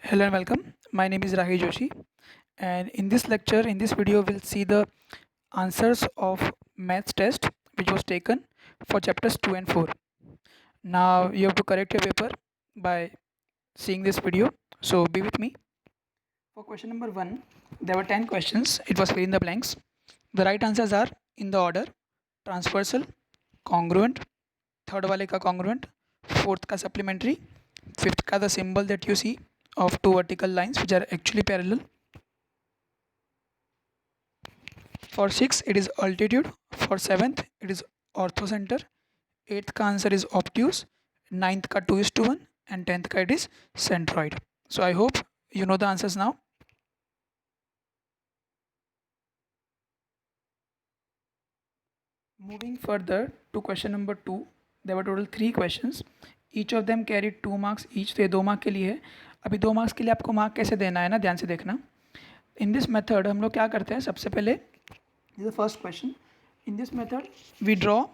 Hello and welcome. My name is Rahi Joshi, and in this lecture, in this video, we'll see the answers of maths test which was taken for chapters 2 and 4. Now, you have to correct your paper by seeing this video, so be with me. For question number 1, there were 10 questions. It was fill in the blanks. The right answers are in the order transversal, congruent, third वाले का congruent, fourth का supplementary, fifth का the symbol that you see of two vertical lines which are actually parallel. For 6 it is altitude, for 7th it is orthocenter, 8th का answer is obtuse, 9th का 2:1 and 10th का it is centroid. So I hope you know the answers now. Moving further to question number 2, there were total 3 questions. Each of them carried 2 marks each. तो ये 2 mark के लिए है. अभी 2 marks के लिए आपको मार्क कैसे देना है ना, ध्यान से देखना. इन दिस मेथड हम लोग क्या करते हैं, सबसे पहले this the first question. In this method we draw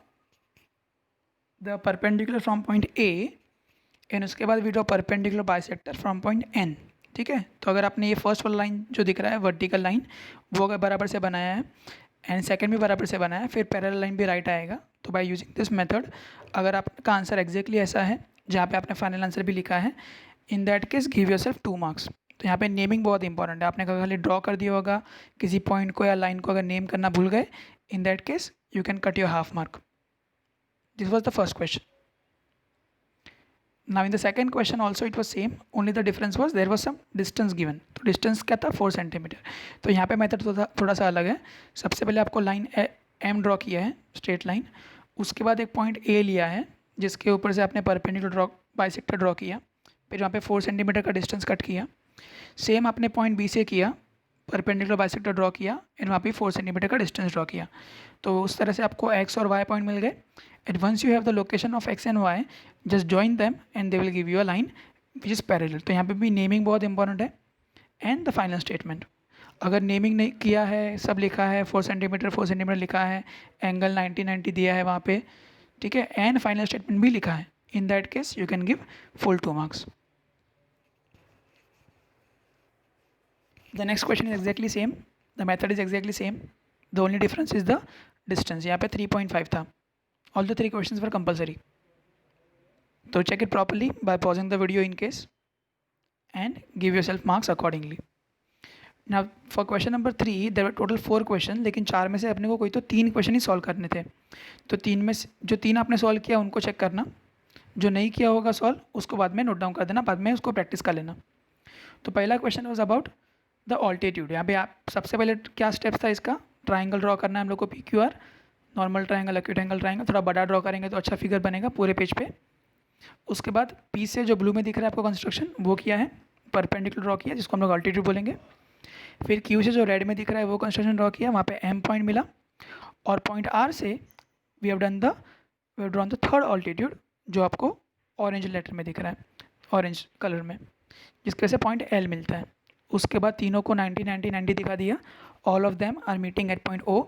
the perpendicular from point A and उसके बाद we draw perpendicular bisector from point N. ठीक है, तो अगर आपने ये फर्स्ट वाला लाइन जो दिख रहा है वर्टिकल लाइन वो अगर बराबर से बनाया है एंड सेकंड भी बराबर से बनाया है, फिर पैरेलल लाइन भी राइट आएगा. तो बाय यूजिंग दिस मेथड अगर आपका आंसर एग्जैक्टली ऐसा है जहाँ पे आपने फाइनल आंसर भी लिखा है, in that case give your self 2 marks. तो यहाँ पे नेमिंग बहुत इंपॉर्टेंट है. आपने खाली ड्रॉ कर दिया होगा किसी पॉइंट को या लाइन को, अगर नेम करना भूल गए, इन that case you can cut your half mark. This was the first question. Now in the second question also it was same, only the difference was there was some distance given. तो distance क्या था 4 centimetre. तो यहाँ पे method थोड़ा सा अलग है. सबसे पहले आपको लाइन एम ड्रॉ किया है, स्ट्रेट लाइन. उसके बाद एक पॉइंट ए लिया है जिसके ऊपर से आपने परपेंडिकुलर ड्रॉ बाइसेक्टर ड्रॉ किया. फिर वहाँ पे 4 सेंटीमीटर का डिस्टेंस कट किया. सेम आपने पॉइंट बी से किया, परपेंडिकुलर बाइसेक्टर ड्रॉ किया एंड वहाँ पे 4 सेंटीमीटर का डिस्टेंस ड्रॉ किया. तो उस तरह से आपको एक्स और वाई पॉइंट मिल गए. And once you have the location of X and Y, just join them and they will give you a line which is parallel. तो यहाँ पे भी नेमिंग बहुत इंपॉर्टेंट है. एंड द फाइनल स्टेटमेंट, अगर naming नहीं किया है, सब लिखा है 4 सेंटीमीटर लिखा है, एंगल 90 दिया है वहाँ पे, ठीक है, एंड फाइनल स्टेटमेंट भी लिखा है, in that case you can give full 2 marks. The next question is exactly same. The method is exactly same. The only difference is the distance. यहाँ पे 3.5 था. All the 3 questions were compulsory. So check it properly by pausing the video in case and give yourself marks accordingly. Now for question number 3 there were total 4 questions, लेकिन 4 में से अपने को कोई तो 3 क्वेश्चन ही सॉल्व करने थे. तो 3 में जो 3 आपने सॉल्व किया उनको चेक करना, जो नहीं किया होगा सॉल्व उसको बाद में नोट डाउन कर देना, बाद में उसको प्रैक्टिस कर लेना. तो पहला question was about the altitude. यहाँ पे आप सबसे पहले क्या स्टेप्स था इसका, ट्राइंगल ड्रॉ करना है हम लोग को, P Q are, normal triangle, acute angle triangle. थोड़ा बड़ा ड्रॉ करेंगे तो अच्छा फिगर बनेगा पूरे पेज पे. उसके बाद पी से जो ब्लू में दिख रहा है आपको कंस्ट्रक्शन वो किया है, परपेंडिकुलर ड्रॉ किया जिसको हम लोग ऑल्टीट्यूड बोलेंगे. फिर क्यू से जो रेड में दिख रहा है वो कंस्ट्रक्शन ड्रॉ किया, वहाँ पे एम पॉइंट मिला. और पॉइंट आर से we have drawn the third altitude जो आपको ऑरेंज लेटर में दिख रहा है, ऑरेंज कलर में, जिसकी वजह से पॉइंट एल मिलता है. उसके बाद तीनों को 90 90 90 दिखा दिया. All of them are meeting at point O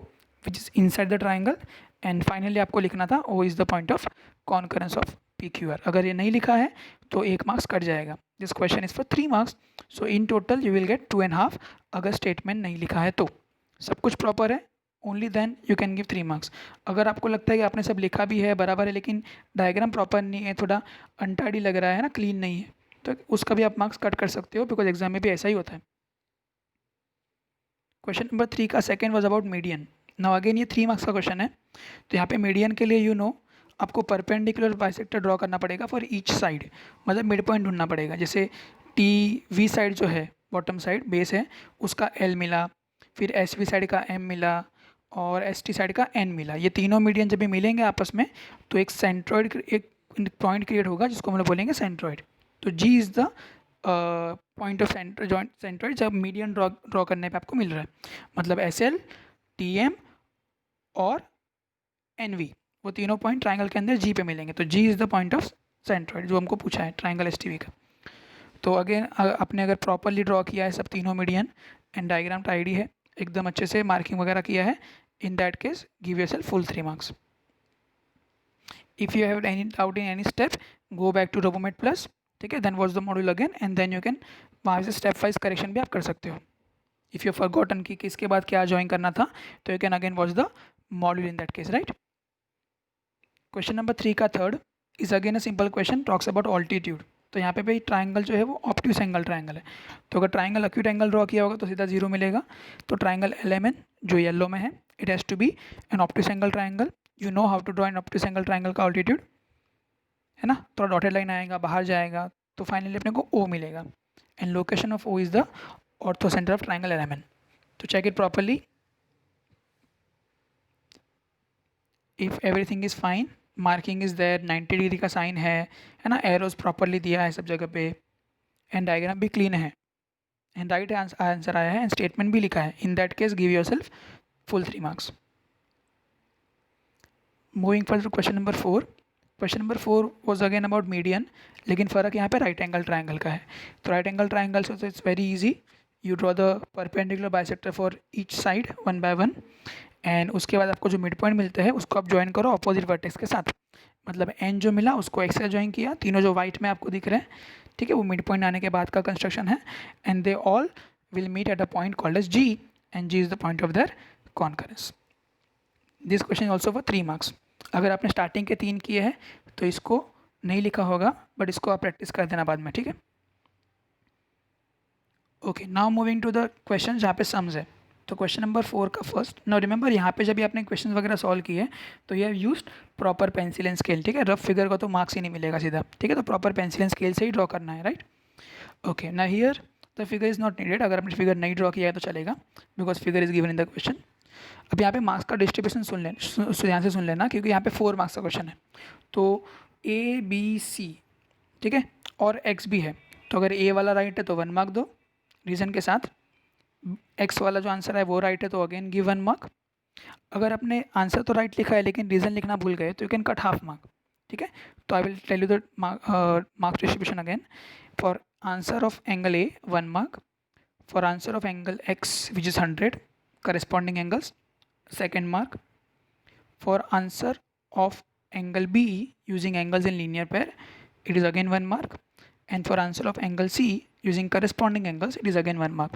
which is inside the triangle. And finally आपको लिखना था O is the point of concurrence of P Q R. अगर ये नहीं लिखा है तो 1 मार्क्स कट जाएगा. This question is for 3 marks. So in total you will get 2.5 अगर स्टेटमेंट नहीं लिखा है तो. सब कुछ प्रॉपर है, only then you can give 3 marks. अगर आपको लगता है कि आपने सब लिखा भी है बराबर है लेकिन डायग्राम प्रॉपर नहीं है, थोड़ा अनटाइडी लग रहा है ना, क्लीन नहीं है, तो उसका भी आप मार्क्स कट कर सकते हो, बिकॉज एग्जाम में भी ऐसा ही होता है. क्वेश्चन नंबर 3 का second was about median. Now again ये 3 मार्क्स का क्वेश्चन है. तो यहाँ पे मीडियन के लिए आपको परपेंडिकुलर बाइसेक्टर ड्रॉ करना पड़ेगा फॉर ईच साइड, मतलब मिड पॉइंट ढूंढना पड़ेगा. जैसे टी वी साइड जो है, बॉटम साइड बेस है, उसका एल मिला, फिर एस वी साइड का एम मिला और एस टी साइड का एन मिला. ये तीनों मीडियन जब भी मिलेंगे आपस में तो एक सेंट्रॉइड, एक पॉइंट क्रिएट होगा जिसको हम लोग बोलेंगे सेंट्रॉइड. तो G is the point of joint centroid जब मीडियन ड्रॉ करने पे आपको मिल रहा है. मतलब एस एल, टी एम और एन वी, वो तीनों पॉइंट ट्राइंगल के अंदर जी पे मिलेंगे. तो G is the point of centroid जो हमको पूछा है ट्राइंगल एस टी वी का. तो अगेन आपने अगर प्रॉपरली ड्रॉ किया है सब तीनों मीडियन एंड डायग्राम टाइडी है, एकदम अच्छे से मार्किंग वगैरह किया है, in that case give yourself full 3 marks. If you have any doubt in any step, go back to Robomate plus, ठीक है, then watch the module again and then you can वहाँ से स्टेप वाइज करेक्शन भी आप कर सकते हो. If you forgotten कि किसके बाद क्या ज्वाइन करना था, तो you can again watch the module in that case, right. Question number 3 का third is again a simple question, talks about altitude. तो यहाँ पे भाई ट्राइंगल जो है वो ऑब्ट्यूस एंगल ट्राइंगल है. तो अगर ट्राइंगल एक्यूट एंगल ड्रॉ किया होगा तो सीधा 0 मिलेगा. तो ट्राइंगल LMN जो येलो में है, it has to be an obtuse angle triangle. You know how to draw an obtuse angle triangle का ऑल्टीट्यूड, है ना. थोड़ा डॉटेड लाइन आएगा, बाहर जाएगा, तो फाइनली अपने को O मिलेगा. And location of O is the orthocentre of triangle LMN. तो check it properly. If everything is fine, marking is there, 90 degree का साइन है ना, एरोज प्रॉपरली दिया है सब जगह पे, एंड डायग्राम भी क्लीन है, एंड राइट आंसर आया है, एंड स्टेटमेंट भी लिखा है. In that case give yourself full 3 marks. Moving further question number 4. Question number 4 was again about median, लेकिन फ़र्क यहाँ पे राइट एंगल ट्राइंगल का है. तो राइट एंगल ट्राइंगल से it's very easy. You draw the perpendicular bisector for each side 1 by 1, and उसके बाद आपको जो मिड पॉइंट मिलते हैं उसको आप ज्वाइन करो अपोजिट वर्टेक्स के साथ. मतलब एन जो मिला उसको एक्स से ज्वाइन किया, तीनों जो वाइट में आपको दिख रहे हैं, ठीक है, वो मिड पॉइंट आने के बाद का कंस्ट्रक्शन है. And they all will meet at a point called as G, and G is the point of their concurrence. This question also for 3 marks. अगर आपने स्टार्टिंग के 3 किए हैं तो इसको नहीं लिखा होगा, बट इसको आप प्रैक्टिस कर देना बाद में, ठीक है. Okay, now moving to the question जहाँ पे सम्स है. तो क्वेश्चन नंबर 4 का फर्स्ट. नाउ रिमेंबर यहाँ पे जब भी आपने क्वेश्चन वगैरह सॉल्व किए तो ये have used proper pencil and scale, ठीक है. रफ फिगर का तो मार्क्स ही नहीं मिलेगा सीधा, ठीक है. तो प्रॉपर पेंसिल एंड स्केल से ही ड्रॉ करना है, राइट. ओके, ना here the figure is not needed. अगर आपने फिगर नहीं ड्रॉ किया है तो चलेगा, because figure is given in the question. अब यहाँ पे मार्क्स का डिस्ट्रीब्यूशन सुन लेना, ध्यान से सुन लेना, क्योंकि यहाँ पे 4 मार्क्स का क्वेश्चन है. तो ABC, ठीक है, और X भी है. तो अगर A वाला राइट है तो 1 मार्क दो रीज़न के साथ. X वाला जो आंसर है वो राइट है तो अगेन गिव 1 मार्क. अगर आपने आंसर तो राइट लिखा है लेकिन रीज़न लिखना भूल गए तो you can cut half mark, ठीक है. तो I will tell you the marks distribution again. For answer of angle A 1 mark. For answer of angle X which is 100 corresponding angles, 2nd mark. For answer of angle B using angles in linear pair, it is again 1 mark. And for answer of angle C using corresponding angles, it is again 1 mark.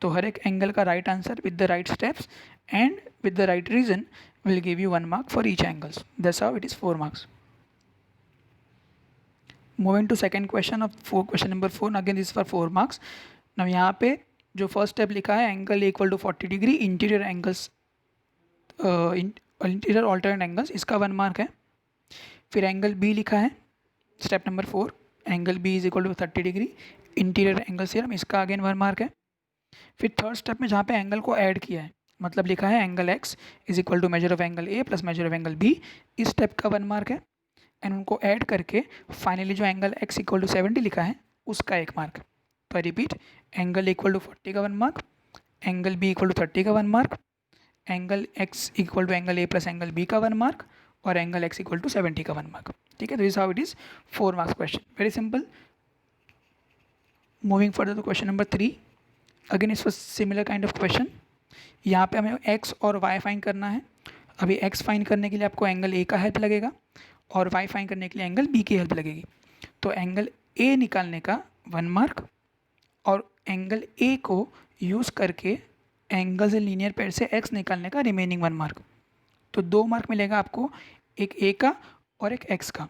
तो हर एक angle का right answer with the right steps and with the right reason will give you 1 mark for each angles. That's how it is 4 marks. Moving to second question of question number 4. Again this is for 4 marks. Now यहाँ पे जो first step लिखा है angle equal to 40 degree interior angles, interior alternate angles, इसका 1 mark है. फिर angle B लिखा है step number 4, angle B is equal to 30 degree interior angle theorem, इसका अगेन 1 मार्क है. फिर थर्ड स्टेप में जहाँ पे एंगल को ऐड किया है, मतलब लिखा है angle X is equal to measure of angle A plus measure of angle B, इस स्टेप का 1 मार्क है. एंड उनको ऐड करके फाइनली जो एंगल X इक्वल टू 70 लिखा है उसका 1 मार्क. तो I repeat, angle equal to 40 का 1 mark, angle B equal to 30 का 1 mark, angle X equal to angle A plus angle B का 1 मार्क, और एंगल X इक्वल टू 70 का 1 मार्क, ठीक है. तो this how it is 4 marks question, very simple. Moving further to question number 3. Again is similar kind of question. यहाँ पे हमें X और Y फाइंड करना है. अभी X फाइंड करने के लिए आपको एंगल A का हेल्प लगेगा और Y फाइंड करने के लिए एंगल B की हेल्प लगेगी. तो एंगल A निकालने का 1 मार्क और एंगल A को यूज़ करके एंगल्स इन लीनियर पेयर से X निकालने का रिमेनिंग 1 मार्क. तो 2 मार्क मिलेगा आपको, एक A का और एक X का,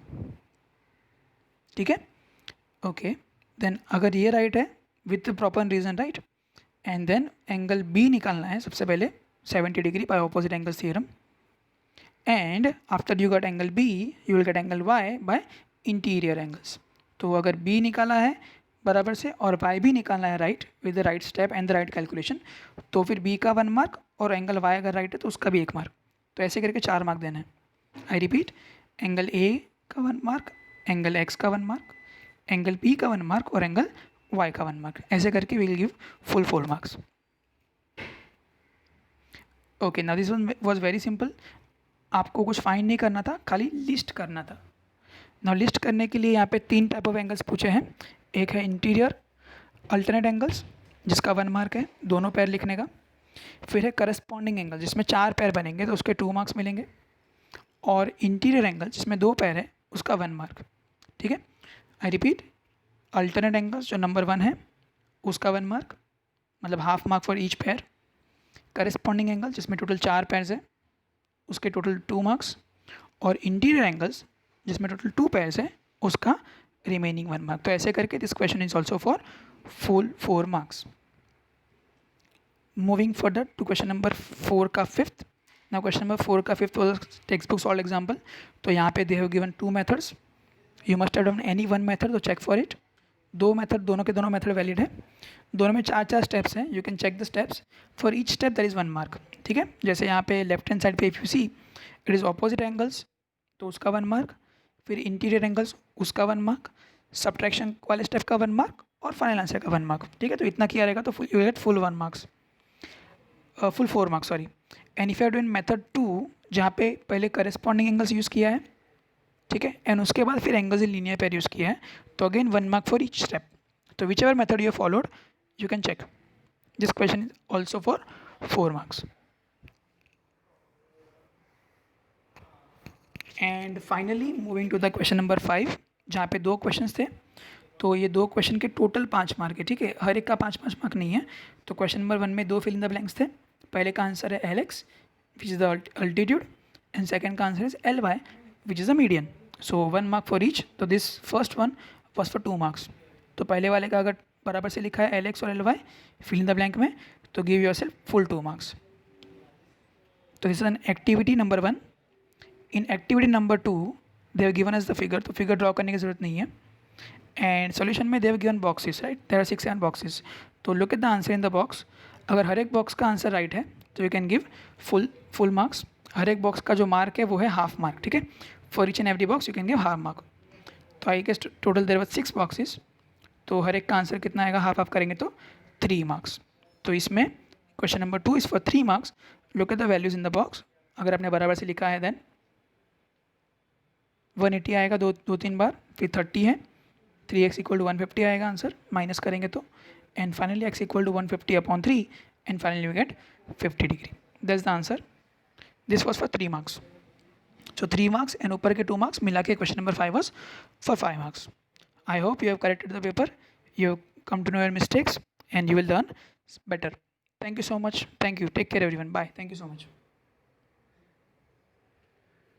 ठीक है. ओके, देन अगर ये राइट है with proper reason, right, and then angle B निकालना है सबसे पहले 70 डिग्री by opposite angle theorem, and after you got angle B you will get angle Y by interior angles. तो अगर B निकाला है बराबर से और Y भी निकालना है right with the right step and the right calculation, तो फिर B का 1 मार्क और एंगल Y अगर राइट है तो उसका भी 1 मार्क. तो ऐसे करके 4 मार्क देना है. आई रिपीट, एंगल A का 1 मार्क, एंगल X का 1 मार्क, एंगल B का 1 मार्क और एंगल Y का 1 मार्क. ऐसे करके we will give full 4 marks. Okay, now this one was very simple. आपको कुछ फाइंड नहीं करना था, खाली लिस्ट करना था. नाउ लिस्ट करने के लिए यहाँ पे 3 टाइप ऑफ एंगल्स पूछे हैं. एक है इंटीरियर अल्टरनेट एंगल्स जिसका 1 मार्क है, दोनों पैर लिखने का. फिर है करस्पॉन्डिंग एंगल जिसमें 4 पैर बनेंगे तो उसके 2 मार्क्स मिलेंगे. और इंटीरियर एंगल जिसमें 2 पैर है उसका 1 मार्क, ठीक है. आई रिपीट, अल्टरनेट एंगल्स जो नंबर 1 है, उसका 1 मार्क, मतलब half mark for each pair. Corresponding angle जिसमें टोटल 4 पेयर्स है उसके टोटल 2 मार्क्स, और इंटीरियर एंगल्स जिसमें टोटल 2 पेयर्स है उसका रिमेनिंग 1 मार्क। तो ऐसे करके this question is also for full 4 marks. Moving further to question number 4 का 5th। ना क्वेश्चन नंबर 4 का 5th was text book solve example. तो यहाँ पे दे have given 2 methods, you must have done any 1 method, तो चेक फॉर इट। 2 मेथड, दोनों के दोनों मेथड वैलिड है। दोनों में 4 स्टेप्स हैं, you can check the steps. For each step that is 1 mark. ठीक है, जैसे यहाँ पे लेफ्ट हैंड साइड पे if you see it is opposite angles तो उसका 1 मार्क, फिर इंटीरियर एंगल्स उसका 1 मार्क, सब्ट्रैक्शन वाले स्टेप का 1 मार्क, और फाइनल आंसर का 1 मार्क। ठीक है, तो इतना किया रहेगा तो full you get full 1 marks, full 4 marks sorry. And if you are doing method 2 जहाँ पे पहले करेस्पॉन्डिंग एंगल्स यूज़ किया है, ठीक है, एंड उसके बाद फिर angles in linear pair use किया है, तो again 1 mark for each step. तो whichever method you followed you can check. This question is also for 4 marks. And finally moving to the question number 5 जहाँ पे 2 questions थे। तो ये 2 question के टोटल 5 मार्क है। ठीक है, हर एक का 5-5 मार्क नहीं है। तो क्वेश्चन नंबर 1 में 2 फिल इन द ब्लैंक्स थे। पहले का आंसर है L X which is the altitude, and second का answer is L Y which is the median. So 1 mark for each. तो this first one was for 2 marks. तो पहले वाले का अगर बराबर से लिखा है एल एक्स और L Y fill in the blank में, तो give yourself full 2 marks. तो this is an activity number 1। In activity number 2 they have given us the figure, तो फिगर ड्रॉ करने की जरूरत नहीं है। एंड सॉल्यूशन में they have given boxes, right, there are 6 boxes. तो look at the answer in the box. अगर हर एक बॉक्स का आंसर राइट है तो you can give full marks. हर एक बॉक्स का जो मार्क है वो है हाफ मार्क। ठीक है, for each and every box you can give half mark. तो I guess total there were 6 boxes, तो हर एक का आंसर कितना आएगा, हाफ हाफ करेंगे तो 3 मार्क्स। तो इसमें question number 2 is for 3 marks. Look at the values in the box. अगर आपने बराबर से लिखा है देन 180 आएगा 2-3 बार, फिर 30 है, 3x इक्वल टू 150 आएगा आंसर, माइनस करेंगे तो, and finally x equal to 150/3, and finally we get 50 degree. That's the answer. This was for 3 marks. So 3 marks and ऊपर के 2 मार्क्स मिला के question number 5 was for 5 marks. I hope you have corrected the paper, you have come to know your mistakes, and you will learn better. Thank you so much. Thank you. Take care everyone. Bye. Thank you so much.